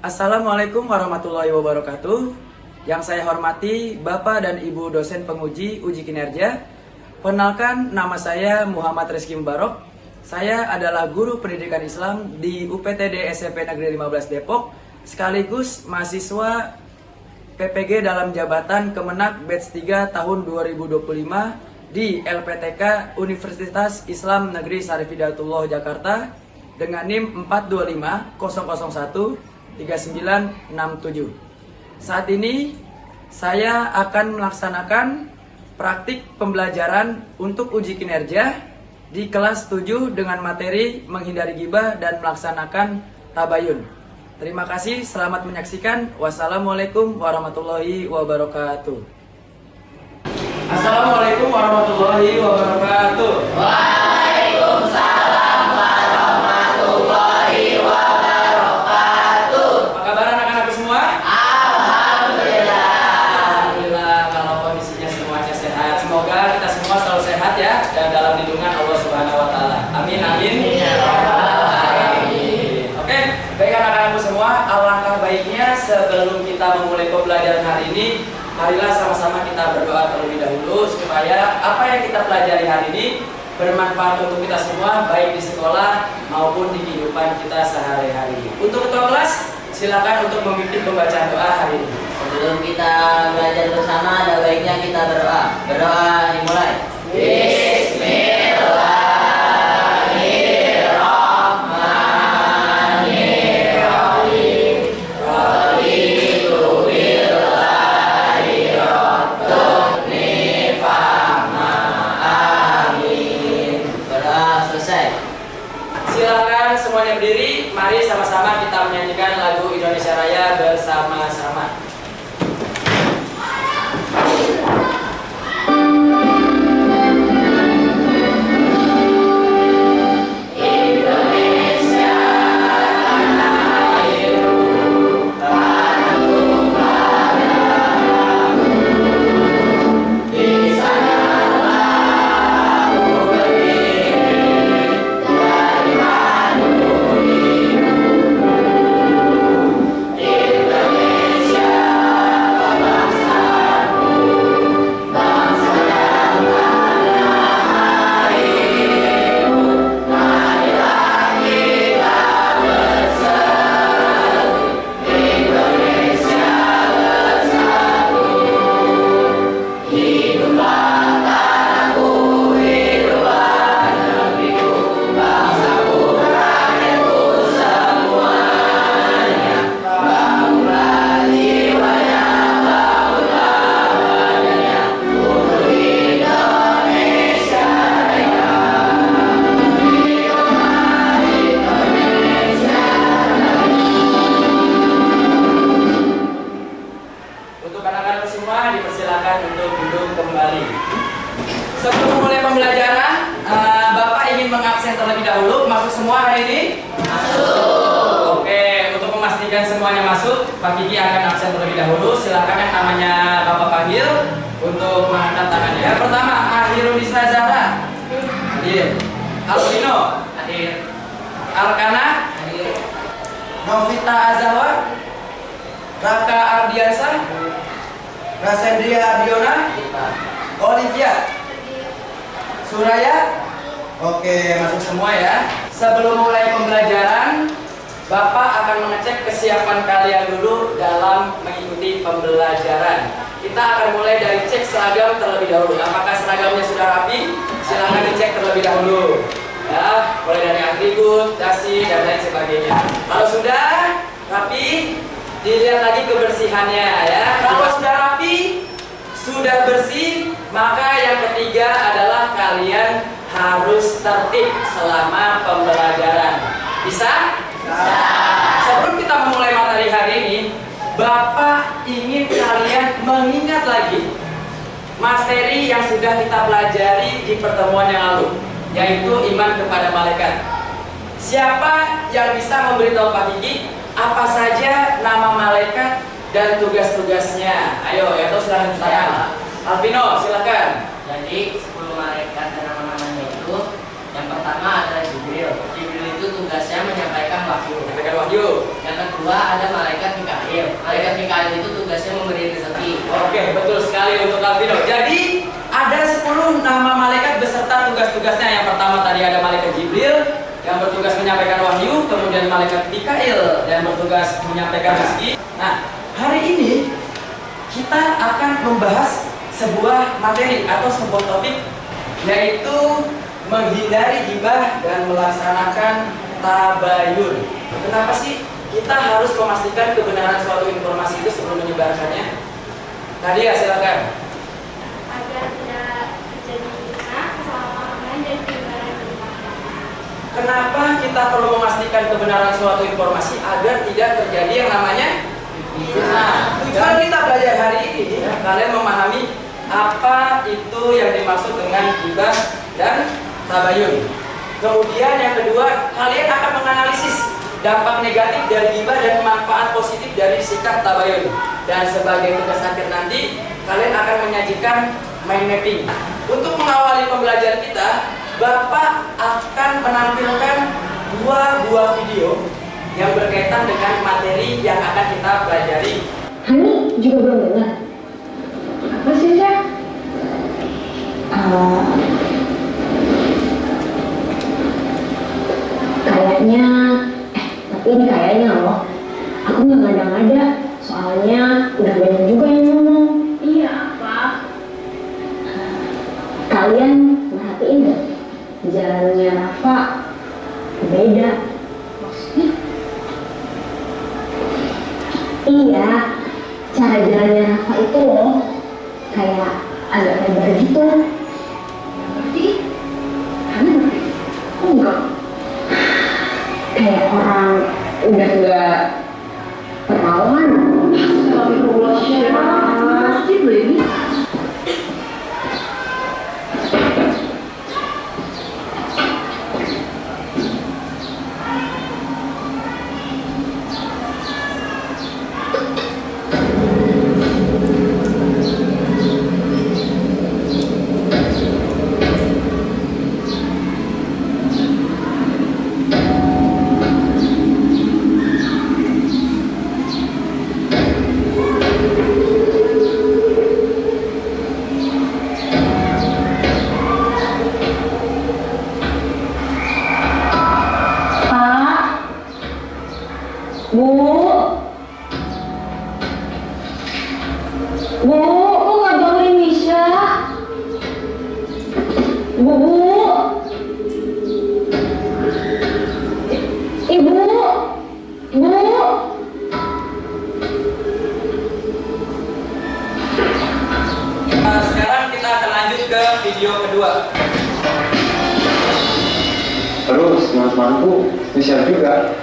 Assalamualaikum warahmatullahi wabarakatuh. Yang saya hormati Bapak dan Ibu dosen penguji uji kinerja. Perkenalkan, nama saya Muhammad Rizky Mubarok. Saya adalah guru pendidikan Islam di UPTD SMP Negeri 15 Depok, sekaligus mahasiswa PPG dalam jabatan Kemenak Batch 3 tahun 2025 di LPTK Universitas Islam Negeri Syarif Hidayatullah Jakarta dengan NIM 425 001 3967. Saat ini saya akan melaksanakan praktik pembelajaran untuk uji kinerja di kelas 7 dengan materi menghindari ghibah dan melaksanakan tabayun. Terima kasih, selamat menyaksikan. Wassalamualaikum warahmatullahi wabarakatuh. Assalamualaikum warahmatullahi wabarakatuh. Waalaikumsalam warahmatullahi wabarakatuh. Apa kabar anak-anakku semua? Alhamdulillah. Alhamdulillah kalau kondisinya semuanya sehat. Semoga kita semua selalu sehat ya dan dalam lindungan Allah Subhanahu wa taala. Amin amin. Ya Rabbal alamin. Oke, baik anak-anakku semua, alangkah baiknya sebelum kita memulai pembelajaran hari ini, marilah sama-sama kita berdoa terlebih dahulu supaya apa yang kita pelajari hari ini bermanfaat untuk kita semua, baik di sekolah maupun di kehidupan kita sehari-hari. Untuk ketua kelas, silakan untuk memimpin pembacaan doa hari ini. Sebelum kita belajar bersama, ada baiknya kita berdoa. Berdoa dimulai. Bismillahirrahmanirrahim. Raditu billahi rabbani fahma. Amin. Berdoa selesai. Silakan semuanya berdiri, mari sama-sama kita menyanyikan lagu Indonesia Raya bersama-sama. Untuk anak-anak semua dipersilakan untuk duduk kembali. Sebelum mulai pembelajaran, Bapak ingin mengabsen terlebih dahulu. Masuk semua hari ini? Masuk. Oke, untuk memastikan semuanya masuk, Pak Kiki akan absen terlebih dahulu. Silakan yang namanya Bapak Panggil untuk mengangkat tangannya. Yang pertama, Ahirunisa Zahra. Hadir. Alvino. Hadir. Arkana. Hadir. Novita Azawar. Raka Ardiansa, Rasendria Ardiona, Olivia, Suraya. Oke, masuk semua ya. Sebelum mulai pembelajaran, Bapak akan mengecek kesiapan kalian dulu dalam mengikuti pembelajaran. Kita akan mulai dari cek seragam terlebih dahulu. Apakah seragamnya sudah rapi? Silahkan dicek terlebih dahulu. Ya, mulai dari atribut, dasi, dan lain sebagainya. Kalau sudah rapi, dilihat lagi kebersihannya ya. Kalau sudah rapi, sudah bersih, maka yang ketiga adalah kalian harus tertib selama pembelajaran. Bisa? Bisa. Sebelum kita memulai materi hari ini, Bapak ingin kalian mengingat lagi materi yang sudah kita pelajari di pertemuan yang lalu, yaitu iman kepada malaikat. Siapa yang bisa memberitahu Pak Kiki apa saja nama malaikat dan tugas-tugasnya? Ayo, ya tuh silahkan tangan. Alvino, silakan. Jadi 10 malaikat dan nama-namanya itu, yang pertama adalah Jibril. Jibril itu tugasnya menyampaikan wahyu. Yang kedua, wahyu. Yang kedua ada malaikat Mikail. Malaikat Mikail itu tugasnya memberi rezeki. Oke, betul sekali untuk Alvino. Jadi ada 10 nama malaikat beserta tugas-tugasnya. Yang pertama tadi ada malaikat Jibril yang bertugas menyampaikan wahyu, kemudian malaikat Mikail yang bertugas menyampaikan rezeki. Nah, hari ini kita akan membahas sebuah materi atau sebuah topik, yaitu menghindari ghibah dan melaksanakan tabayun. Kenapa sih kita harus memastikan kebenaran suatu informasi itu sebelum menyebarkannya? Nadia, silakan. Agar tidak terjadi fitnah, kesalahpahaman dan penyebaran berita. Kenapa kita perlu memastikan kebenaran suatu informasi agar tidak terjadi yang namanya fitnah? Tujuan kita belajar hari ini, kalian memahami apa itu yang dimaksud dengan ghibah dan tabayun. Kemudian yang kedua, kalian akan menganalisis dampak negatif dari ghibah dan manfaat positif dari sikap tabayun. Dan sebagai tugas akhir nanti, kalian akan menyajikan mind mapping. Untuk mengawali pembelajaran kita, Bapak akan menampilkan 2 buah video yang berkaitan dengan materi yang akan kita pelajari. Hani juga belum dengar. Apa sih, Chef? Kayaknya, tapi ini kayaknya loh. Aku nggak ngada-ngada, soalnya udah banyak juga yang ngomong. Iya, apa? Kalian merhatiin nggak? Jalannya Rafa beda. Maksudnya? Iya, cara jalannya Rafa itu loh kayak agak lebar gitu. Ngerti? Kamu ngerti? Oh enggak. Kayak orang udah enggak perawan. Astagfirullahaladzim. Sih ini. Bu, kok nggak bangunin Misha? Bu, Ibu, Bu. Sekarang kita akan lanjut ke video kedua. Terus teman-temanku share juga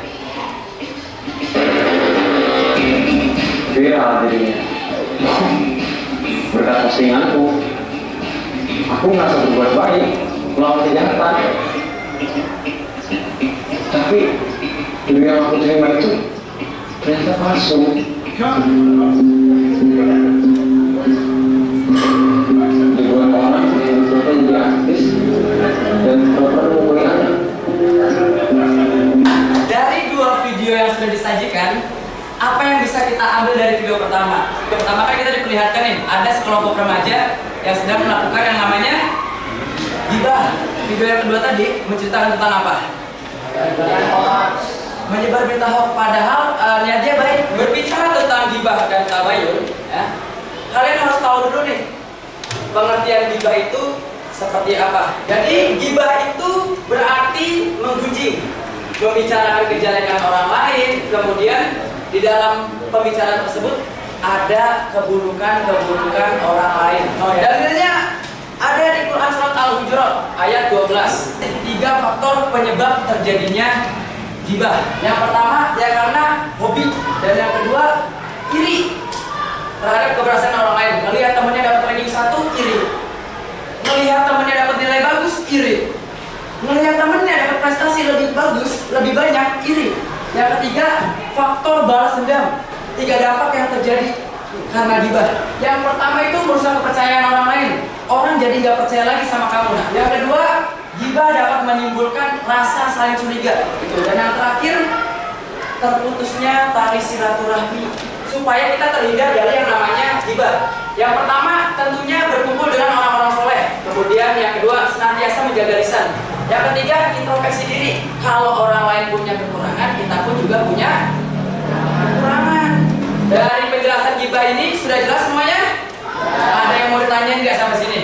viral jadinya. Berkat postinganku, aku merasa berbuat baik melawan kejahatan. Tapi video yang aku terima itu ternyata palsu. Dibuat orang yang ternyata jadi artis dan pernah memulai anak. Dari 2 video yang sudah disajikan, apa yang bisa kita ambil dari video pertama? Video pertama kan kita diperlihatkan nih, ada sekelompok remaja yang sedang melakukan yang namanya ghibah. Video yang kedua tadi menceritakan tentang apa? Menyebar berita hoax. Padahal niatnya baik. Berbicara tentang ghibah dan tabayun, ya, kalian harus tahu dulu nih pengertian ghibah itu seperti apa. Jadi ghibah itu berarti menggunjing, membicarakan kejelekan orang lain, kemudian di dalam pembicaraan tersebut ada keburukan orang lain. Dalilnya ada di Quran surat Al-Hujurat ayat 12. 3 faktor penyebab terjadinya ghibah. Yang pertama ya karena hobi, dan yang kedua iri terhadap keberhasilan orang lain. Melihat temannya dapat ranking 1, iri. Melihat temannya dapat nilai bagus, iri. Melihat temannya dapat prestasi lebih bagus, lebih banyak, iri. Yang ketiga, faktor balas dendam. 3 dampak yang terjadi karena ghibah. Yang pertama itu merusak kepercayaan orang lain. Orang jadi nggak percaya lagi sama kamu. Nah, yang kedua, ghibah dapat menimbulkan rasa saling curiga. Gitu. Dan yang terakhir, terputusnya tali silaturahmi, supaya kita terhindar dari yang namanya ghibah. Yang pertama tentunya berkumpul dengan orang-orang soleh. Kemudian yang kedua senantiasa menjaga lisan. Yang ketiga introspeksi diri. Kalau orang lain punya kekurangan, kita pun juga punya kekurangan. Dari penjelasan ghibah ini sudah jelas semuanya? Ada yang mau ditanyain nggak sampai sini?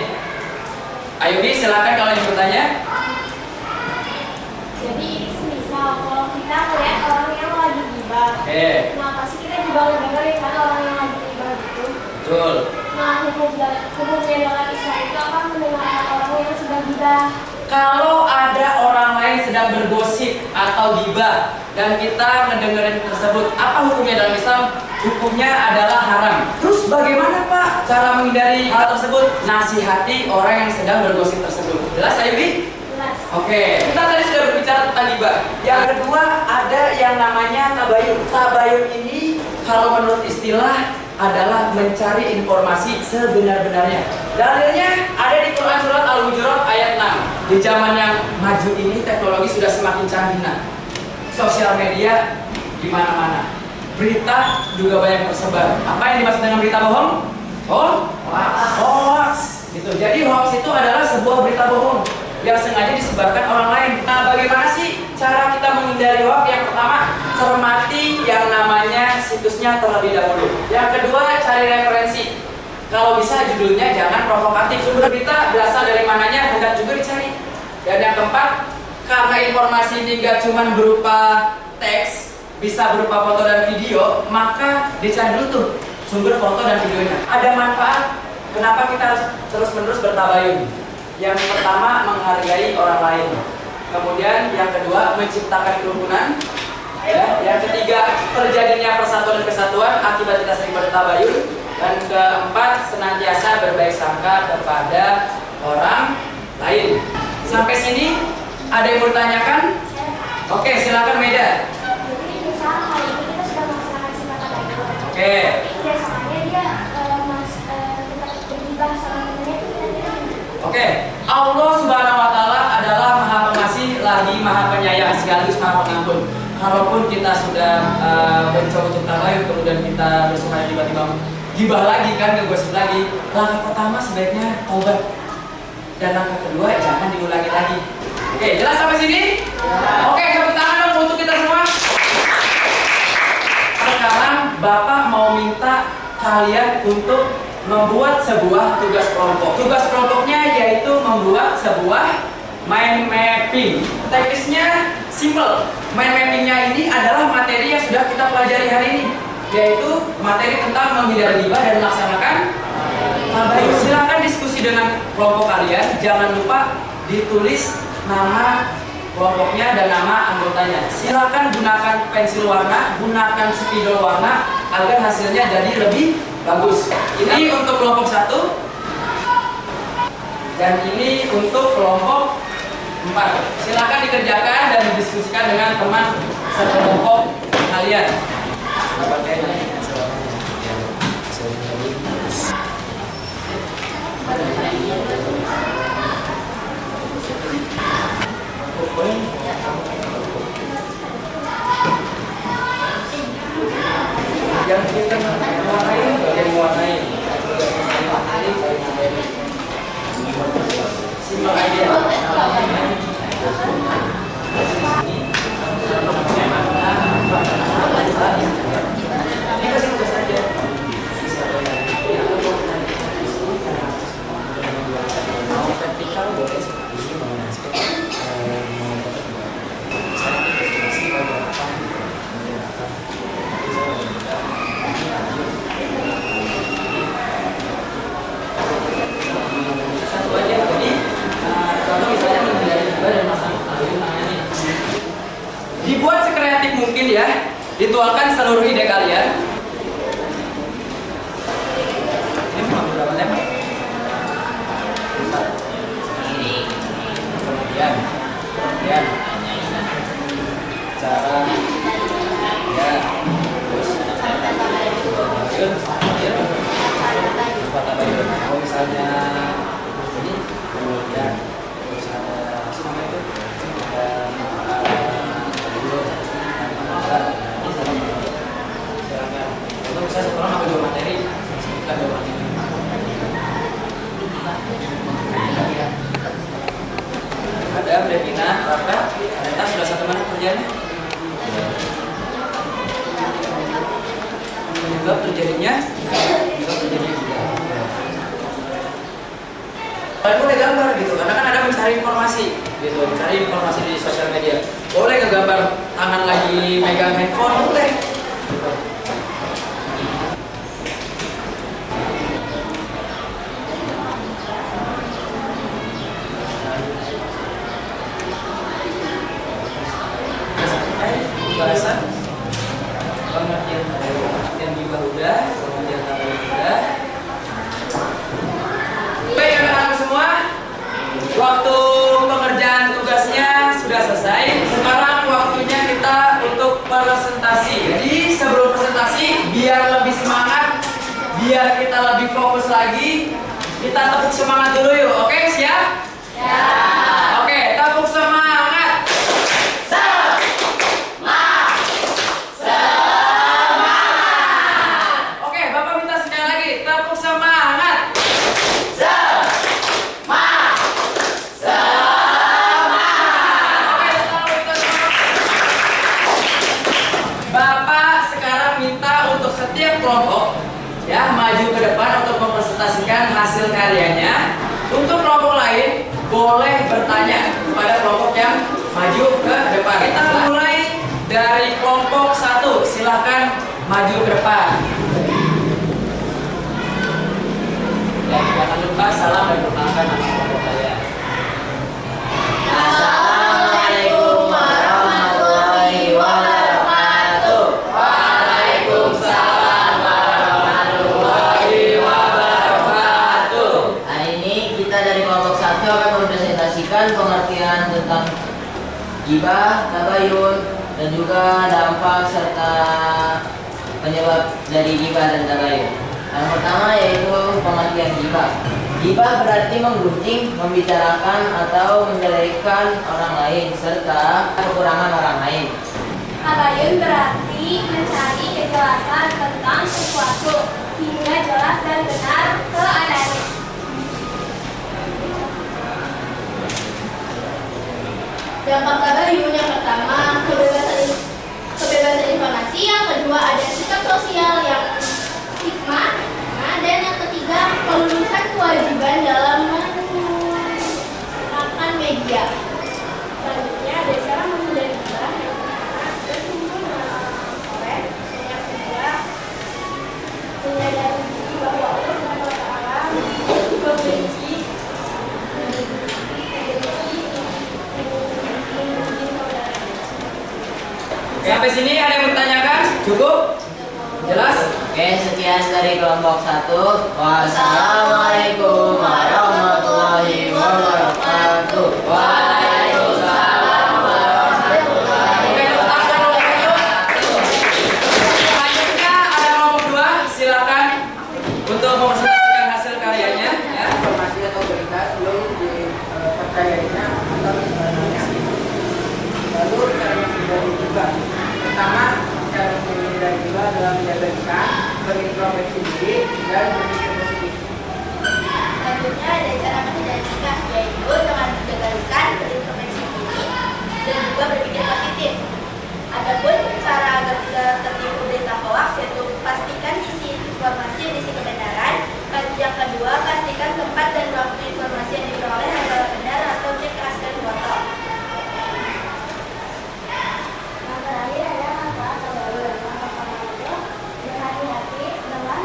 Ayo Bi, silakan kalau yang bertanya. Jadi semisal kalau kita melihat orang yang lagi gibah, kenapa sih kita juga ngedengerin kan orang yang lagi gibah gitu? Betul. Nah, hukumnya dalam Islam itu apa mendengarkan orang yang sedang gibah? Kalau ada orang lain sedang bergosip atau gibah dan kita mendengarin tersebut, apa hukumnya dalam Islam? Hukumnya adalah haram. Terus bagaimana Pak cara menghindari hal tersebut? Nasihati orang yang sedang bergosip tersebut. Jelas Ayu Bi? Jelas. Oke, kita tadi sudah berbicara tentang gibah. Yang kedua ada yang namanya tabayun. Tabayun ini kalau menurut istilah adalah mencari informasi sebenar-benarnya. Dalilnya ada di Quran surat Al-Hujurat ayat 6. Di zaman yang maju ini teknologi sudah semakin canggih. Sosial media di mana-mana. Berita juga banyak tersebar. Apa yang dimaksud dengan berita bohong? Hoax. Gitu. Jadi hoax itu adalah sebuah berita bohong yang sengaja disebarkan orang lain. Nah, bagaimana sih cara kita menghindari hoax? Yang pertama, cermati yang namanya situsnya terlebih dahulu. Yang kedua, cari referensi. Kalau bisa judulnya jangan provokatif. Sumber berita berasal dari mananya hendak juga dicari. Dan yang keempat, karena informasi ini nggak cuma berupa teks, bisa berupa foto dan video, maka dicari dulu tuh sumber foto dan videonya. Ada manfaat. Kenapa kita harus terus-menerus bertabayun? Yang pertama, menghargai orang lain. Kemudian yang kedua, menciptakan kerukunan. Ya. Yang ketiga, terjadinya persatuan dan kesatuan akibat kita sering bertabayun. Dan keempat, senantiasa berbaik sangka kepada orang lain. Sampai sini ada yang mau ditanyakan? Oke, silakan Meda. Jadi misal hari ini kita sudah melaksanakan silat tabayun. Oke. Tapi kebiasaannya dia tetap bergibah sama temennya itu kira-kira gimana? Oke, Allah Subhanahu wa Ta'ala adalah Maha Pengasih lagi Maha Penyayang sekaligus Maha Pengampun. Kalaupun kita sudah mencoba untuk tabayun, kemudian kita bersuka tiba-tiba gibah lagi kan, ngegosip lagi. Langkah pertama sebaiknya taubat. Dan langkah kedua jangan diulangi lagi. Oke, jelas sampai sini? Oke, tepuk tangan dong untuk kita semua. Sekarang Bapak mau minta kalian untuk membuat sebuah tugas kelompok. Tugas kelompoknya yaitu membuat sebuah mind mapping. Teknisnya simple. Mind mappingnya ini adalah materi yang sudah kita pelajari hari ini, yaitu materi tentang menghindari ghibah dan melaksanakan tabayun. Silakan diskusi dengan kelompok kalian. Jangan lupa ditulis nama kelompoknya dan nama anggotanya. Silakan gunakan pensil warna, gunakan spidol warna agar hasilnya jadi lebih bagus. Ini untuk kelompok 1 dan ini untuk kelompok 4. Silakan dikerjakan dan didiskusikan dengan teman sekelompok kalian. Yang kita warnai bagian warnai. Simpel aja. Ini kasih tugas aja. Mau vertikal boleh seperti ini, mau landscape, mau kotak boleh. Saya kasih beberapa. Satu aja, jadi contoh misalnya menghindari ghibah dan masalah ini. Dibuat sekreatif mungkin ya, dituangkan seluruh ide kalian. Ini mau berapa tema? Kemudian cara ya terus tabayun. Kalau misalnya ini kemudian terus ada apa itu ada Devina, Raka, Aneta sudah satu mana kerjanya? Penyebab terjadinya juga. Kalian boleh gambar gitu, karena kan ada mencari informasi gitu, mencari informasi di sosial media. Boleh ngegambar tangan lagi megang handphone, boleh. Pembahasan pengertian gibah udah, pengertian tabayun udah. Baik anak-anak semua, waktu pengerjaan tugasnya sudah selesai. Sekarang waktunya kita untuk presentasi. Jadi sebelum presentasi, biar lebih semangat, biar kita lebih fokus lagi, kita tepuk semangat dulu yuk. Oke, siap? Ya. Oke, tepuk semangat. Kelompok ya maju ke depan untuk mempresentasikan hasil karyanya. Untuk kelompok lain boleh bertanya kepada kelompok yang maju ke depan. Kita mulai dari kelompok 1. Silakan maju ke depan. Ya, jangan lupa salam dan perkenalkan nama kelompok kalian. Assalamualaikum warahmatullahi wabarakatuh. Waalaikumsalam. Pengertian tentang gibah, tabayun, dan juga dampak serta penyebab dari gibah dan tabayun. Yang pertama yaitu pengertian gibah. Gibah berarti menggunjing, membicarakan atau menjelekkan orang lain serta kekurangan orang lain. Tabayun berarti mencari kejelasan tentang sesuatu hingga jelas dan benar keadaannya. Dampak tabayun yang pertama kebebasan informasi, yang kedua ada sikap sosial yang hikmah, dan yang ketiga kelulusan kewajiban dalam menggunakan media. Selanjutnya ada cara menghindari gibah yang pertama berkumpul dengan orang-orang soleh, yang kedua menyadari diri bahwa Allah SWT membenci Sampai sini ada yang bertanyakan? Cukup? Jelas? Oke, sekian dari kelompok 1. Wassalamualaikum warahmatullahi wabarakatuh. Waalaikumsalam warahmatullahi wabarakatuh. Selanjutnya ada kelompok 2. Silakan untuk mempresentasikan hasil karyanya. Ya. Informasi atau berita sebelum dipercayainya atau disebarkannya. Lalu cara menghindari gibah. Pertama, cara menghindari gibah adalah menjaga lisan, berintrospeksi diri, dan berpikir positif. Selanjutnya ada cara menghindari gibah, yaitu dengan menjaga lisan, berintrospeksi diri, dan juga berpikir positif. Adapun cara agar tidak tertipu berita hoax, yaitu pastikan isi informasi yang isi kebenaran. Yang kedua, pastikan tempat dan waktu informasi yang diperoleh adalah benar atau cek asal foto. Yang terakhir adalah manfaat tabayun. Yang pertama itu berhati-hati dengan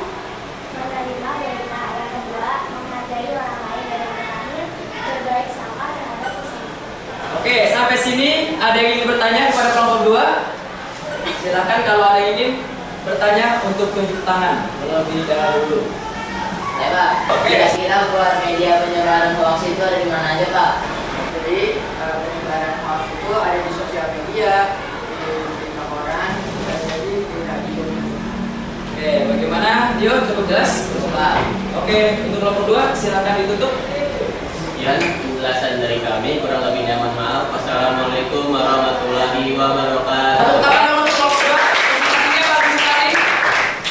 menerima berita. Yang kedua, menghargai orang lain. Dan yang terakhir, berbaik sangka terhadap sesama. Oke, sampai sini ada yang ingin bertanya kepada kelompok 2? Silakan kalau ada yang ingin bertanya untuk tunjuk tangan terlebih dahulu. Ya Pak, Oke. kira-kira keluar media penyebaran hoax itu ada di mana aja Pak? Jadi penyebaran hoax itu ada di sosial media, di koran, dan jadi di radio. Oke, bagaimana? Dio, cukup jelas? Cukup Pak. Oke, untuk kelompok 2 silakan ditutup. Sekian penjelasan dari kami, kurang lebihnya mohon maaf. Wassalamualaikum warahmatullahi wabarakatuh. Tepuk tangan dulu untuk kelompok 2. Presentasinya bagus sekali.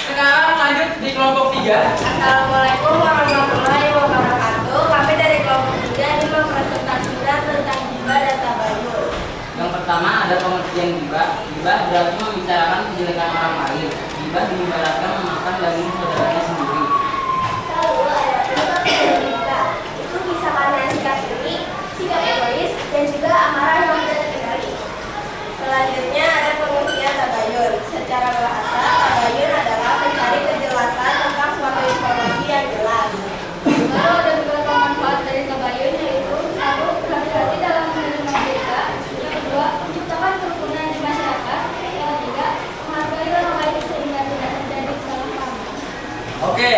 Sekarang lanjut di kelompok 3. Assalamualaikum warahmatullahi wabarakatuh. Kami dari kelompok 3 ini mempresentasikan tentang gibah dan tabayun. pertama ada pengertian gibah. Gibah berarti membicarakan kejelekan orang lain. Gibah diibaratkan memakan daging saudaranya sendiri. Lalu ada pengertian juga. Itu bisa karena sikap iri, sikap egois, dan juga amarah yang tidak terkendali. Selanjutnya ada pengertian tabayun. Secara bahasa, tabayun adalah mencari kejelasan tentang suatu informasi yang jelas. Lalu ada beberapa manfaat dari tabayun, yaitu satu, berhati-hati dalam menerima berita; yang kedua, menciptakan kerukunan di masyarakat; yang ketiga, menghargai orang lain sehingga tidak terjadi kesalahpahaman. Oke.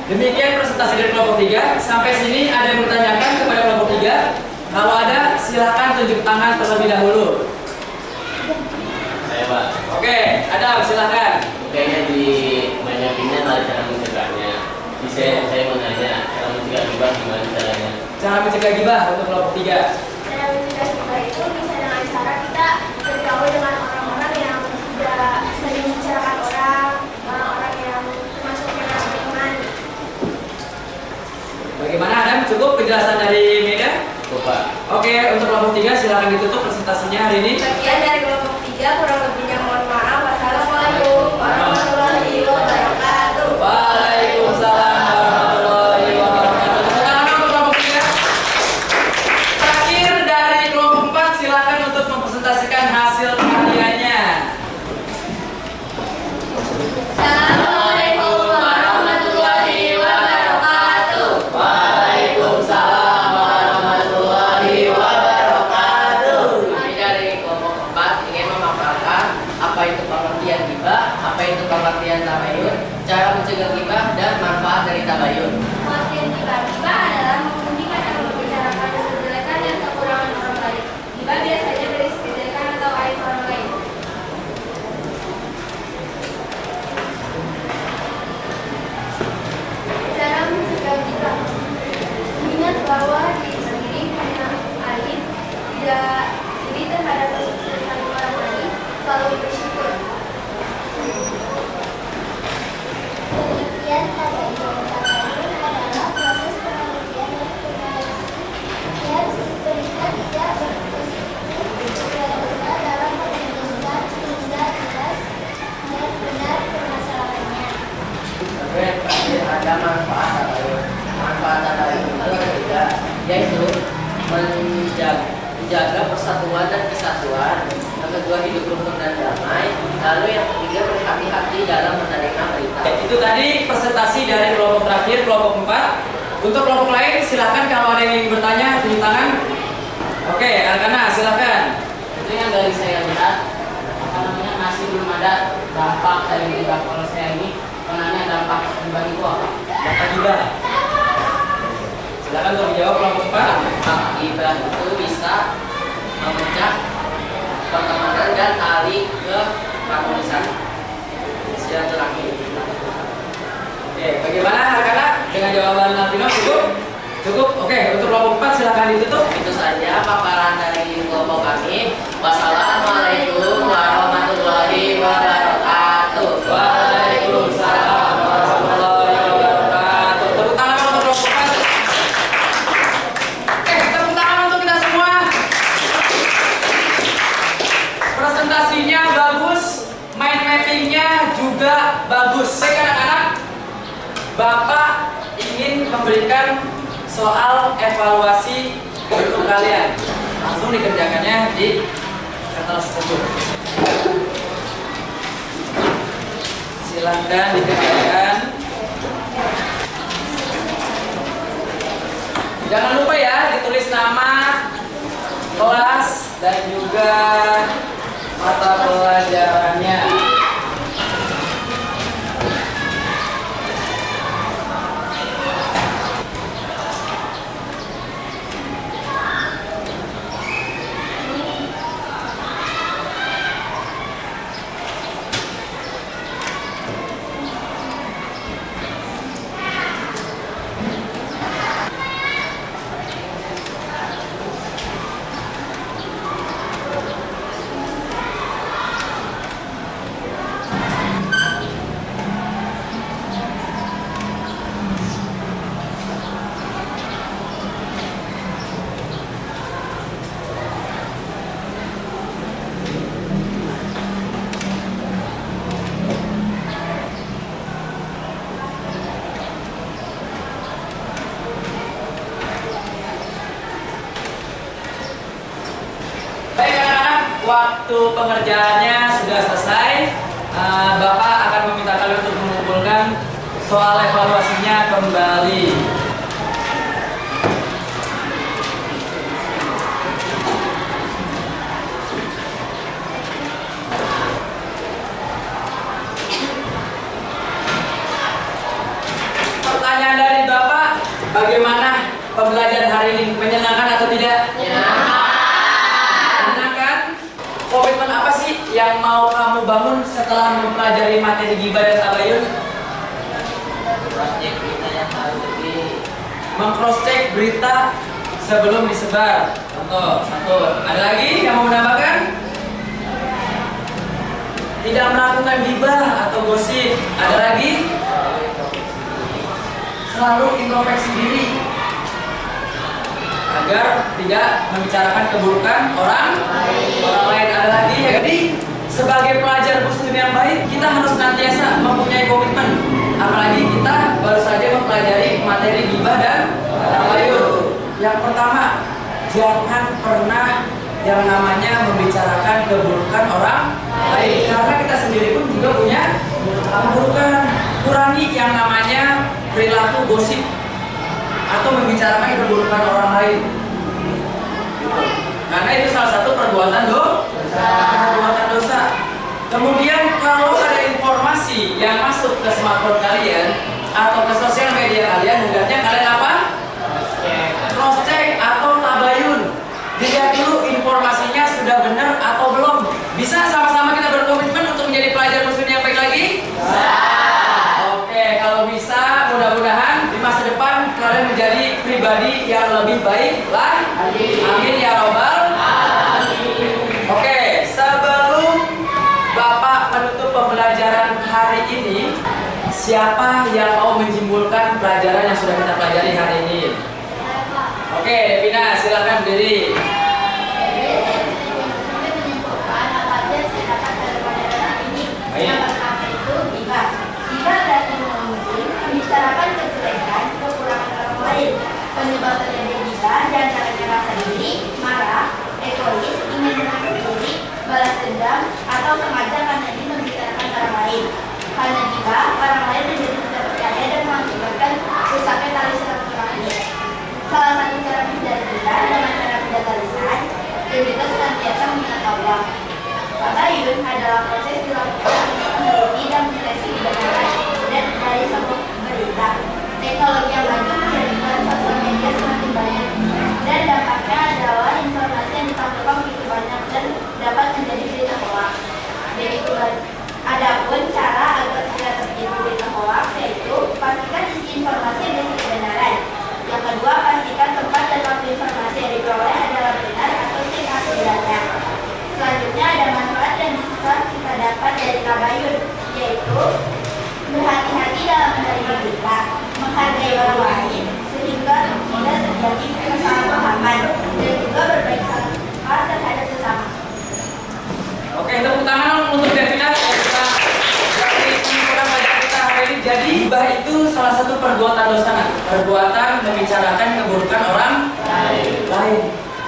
Demikian presentasi dari kelompok 3. Sampai sini ada yang bertanyakan kepada kelompok 3? Kalau ada, silakan tunjuk tangan terlebih dahulu. Saya Pak, Oke, Adam silakan. kayaknya di banyakinnya adalah cara mencegahnya. Jadi saya mau nanya, cara mencegah gibah gimana caranya? Cara mencegah gibah untuk kelompok 3. Cara mencegah gibah itu bisa dengan cara kita bergaul dengan orang-orang yang tidak sering membicarakan orang-orang yang termasuk yang beriman. Bagaimana Adam? Cukup penjelasan dari Mega? Cukup Pak. Oke, untuk kelompok 3 silakan ditutup presentasinya hari ini. Sekian dari kelompok 3, kurang lebihnya mohon maaf. Wassalamualaikum warahmatullahi wabarakatuh. Waalaikumsalam warahmatullahi wabarakatuh. Tepuk tangan untuk kelompok 3. Terakhir dari kelompok 4 silakan untuk mempresentasikan hasil karyanya. Assalamualaikum warahmatullahi wabarakatuh. Waalaikumsalam warahmatullahi wabarakatuh. Kami dari kelompok 4 ingin memaparkan apa itu pengertian gibah, apa itu pengertian tabayun, cara mencegah gibah, dan manfaat dari tabayun. Pengertian gibah adalah mengunjukkan atau membicarakan kejelekan dan kekurangan orang lain. Gibah biasanya berisi kejelekan atau aib orang lain. Cara mencegah gibah. Ingat bahwa diri sendiri punya aib, tidak iri terhadap kesuksesan orang lain, selalu bersyukur. Pengertian tabayun adalah proses pengertian yang sebenarnya tidak berguna dalam menjelaskan hingga jelas dan benar permasalahannya. Oke, terakhir ada manfaat tabayun. Manfaat tabayun itu ada 3, yaitu menjaga persatuan dan kesatuan. Yang kedua, hidup rukun dan damai. Lalu yang ketiga, berhati-hati dalam menerima berita. Itu tadi presentasi dari kelompok terakhir, kelompok 4. Untuk kelompok lain silakan kalau ada yang ingin bertanya, tunjuk tangan. Oke, Arkana silakan. Itu yang dari saya lihat, masih belum ada dampak dari gibah. Kalau saya ini menanya dampak gibah itu apa? Dampak gibah. Silakan untuk dijawab kelompok 4. Dampak gibah itu bisa memecah pertemanan dan tali ke harmonisan silaturahmi. Oke, bagaimana Arkana dengan jawaban Alvino? Cukup? Cukup? Oke, untuk kelompok 4 silakan ditutup. Itu saja paparan dari kelompok kami. Wassalamualaikum warahmatullahi wabarakatuh. Waalaikumsalam warahmatullahi wabarakatuh. Tepuk tangan untuk kelompok 4. Tepuk tangan untuk kita semua. Presentasinya bagus, mind mappingnya juga bagus. Baik anak-anak, Bapak ingin memberikan soal evaluasi untuk kalian. Langsung dikerjakannya di kertas tersebut. Silahkan dikerjakan. Jangan lupa ya ditulis nama, kelas, dan juga mata pelajarannya. waktu pengerjaannya sudah selesai. Bapak akan meminta kalian untuk mengumpulkan soal evaluasinya kembali. Pertanyaan dari Bapak, bagaimana pembelajaran hari ini? Menyenangkan atau tidak? Menyenangkan. Komitmen apa sih yang mau kamu bangun setelah mempelajari materi ghibah dan tabayun? Cross-check berita yang harus lebih. Meng-cross-check berita sebelum disebar. Contoh, satu. Ada lagi yang mau menambahkan? Tidak melakukan ghibah atau gosip. Ada lagi? Selalu introspeksi diri agar tidak membicarakan keburukan orang lain. Ada lagi ya. Jadi sebagai pelajar muslim yang baik, kita harus senantiasa mempunyai komitmen. Apalagi kita baru saja mempelajari materi ghibah dan tabayun. Yang pertama, jangan pernah yang namanya membicarakan keburukan orang lain, karena kita sendiri pun juga punya keburukan. Kurangi yang namanya perilaku gosip atau membicarakan keburukan orang lain, karena itu salah satu perbuatan dosa. Kemudian kalau ada informasi yang masuk ke smartphone kalian atau ke sosial media kalian, hendaknya kalian apa? Cross check atau tabayun. Dilihat dulu informasinya sudah benar atau belum. Bisa sama-sama kita berkomitmen untuk menjadi pelajar muslim yang baik lagi? Oke, kalau bisa mudah-mudahan di masa depan kalian menjadi pribadi yang lebih baik lah. Amin ya robbal alamin. Oke, sebelum Bapak menutup pembelajaran hari ini, siapa yang mau menyimpulkan pelajaran yang sudah kita pelajari hari ini? Oke, Devina, silakan berdiri. Menyimpulkan apa aja yang saya dapat dari pelajaran hari ini. Baik. Yang pertama itu ghibah. Ghibah berarti mengumumkan, membicarakan kejelekan, kekurangan orang lain. Penyebab terjadi ghibah diantaranya rasa iri, marah, egois, ingin menang sendiri, balas dendam, atau sengaja karena ingin membicarakan orang lain. Karena ghibah, orang lain menjadi tidak percaya dan mengakibatkan rusaknya tali silaturahmi. Salah satu cara menghindari ghibah dengan cara menjaga lisan dan juga senantiasa mengingat Allah. Tabayun adalah proses dilakukan untuk meneliti dan menyeleksi kebenaran dan dari sebuah berita. Teknologi yang maju menjadikan sosial media semakin banyak, dan dampaknya adalah informasi yang ditampilkan begitu banyak dan dapat menjadi berita hoax. Begitu adapun cara agar tidak terjadi berita hoax, yaitu pastikan isi informasi yang berisi kebenaran. Yang kedua, pastikan tempat dan waktu informasi yang diperoleh adalah benar atau cek aslinya. Selanjutnya ada manfaat yang bisa kita dapat dari tabayun, yaitu berhati-hati dalam menerima berita, menghargai orang lain sehingga tidak terjadi kesalahpahaman, dan juga berbaik sangka terhadap sesama. Oke, tepuk tangan untuk Devina yang kita dari pengukuran pelajaran kita hari ini. Jadi ghibah itu salah satu perbuatan dosa, perbuatan membicarakan keburukan orang lain.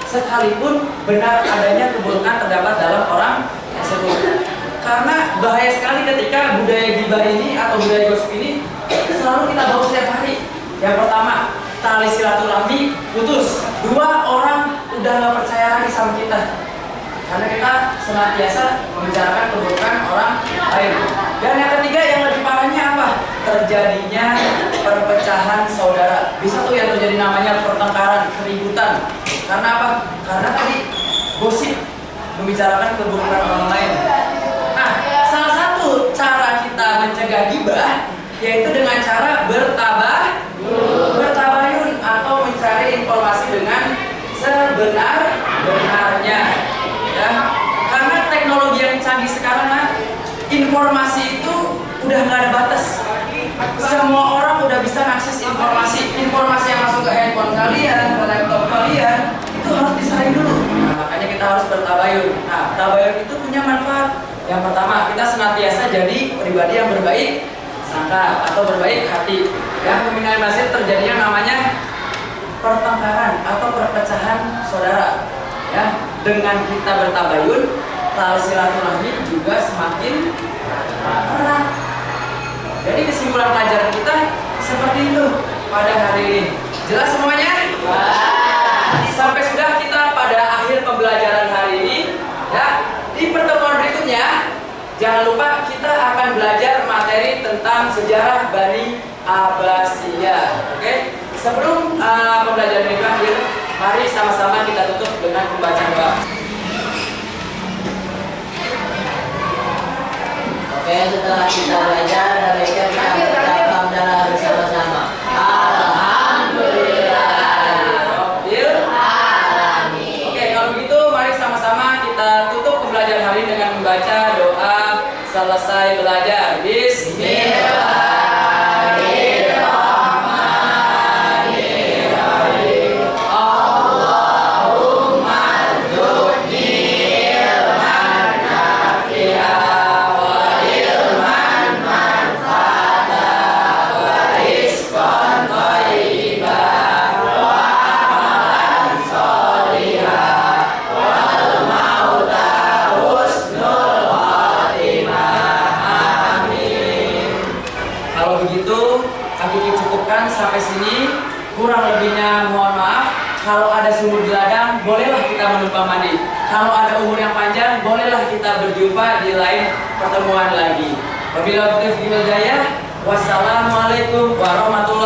Sekalipun benar adanya keburukan terdapat dalam orang tersebut. Karena bahaya sekali ketika budaya ghibah ini atau budaya gosip ini selalu kita bawa setiap hari. Yang pertama, tali silaturahmi putus. Dua, orang udah nggak percaya lagi sama kita, karena kita senantiasa membicarakan keburukan orang lain. Dan yang ketiga, yang lebih parahnya apa? Terjadinya perpecahan saudara. Bisa tuh yang terjadi namanya pertengkaran, keributan. Karena apa? Karena tadi gosip, membicarakan keburukan orang lain. Nah, salah satu cara kita mencegah ghibah yaitu dengan cara bertabayun atau mencari informasi dengan sebenar-benarnya. Ya, karena teknologi yang canggih sekarang, informasi itu udah nggak ada batas. Semua orang udah bisa mengakses informasi yang masuk ke handphone kalian, ke laptop kalian, itu harus disaring dulu. Nah, makanya kita harus bertabayun. Nah, tabayun itu punya manfaat. Yang pertama, kita senantiasa jadi pribadi yang berbaik sangka atau berbaik hati. Ya, meminimalisir terjadinya namanya pertengkaran atau perpecahan saudara. Ya, dengan kita bertabayun, tali silaturahmi juga semakin erat. Jadi kesimpulan pelajaran kita seperti itu pada hari ini. Jelas semuanya? Sampai sudah kita pada akhir pembelajaran hari ini. Ya, di pertemuan berikutnya jangan lupa kita akan belajar materi tentang sejarah Bani Abbasiyah. Oke? Sebelum pembelajaran ini berakhir, mari sama-sama kita tutup dengan membaca doa. Oke, setelah kita belajar dan baiknya kita mengucap hamdalah bersama-sama. Alhamdulillah. Oke, kalau begitu mari sama-sama kita tutup pembelajaran hari ini dengan membaca doa selesai belajar. Bismillahirrahmanirrahim. Allahumma rzuqni ilman nafi'an wa ilman manfa'an wa rizqan thayyiban wa amalan sholihan wal mauta husnul khatimah. Amin. Kalau begitu, kami cukupkan sampai sini. Kurang lebihnya mohon maaf. Kalau ada sumur di ladang, bolehlah kita menumpang mandi. Kalau ada umur yang panjang, bolehlah kita berjumpa di lain pertemuan lagi. Wabillahi taufiq wal hidayah. Wassalamualaikum warahmatullahi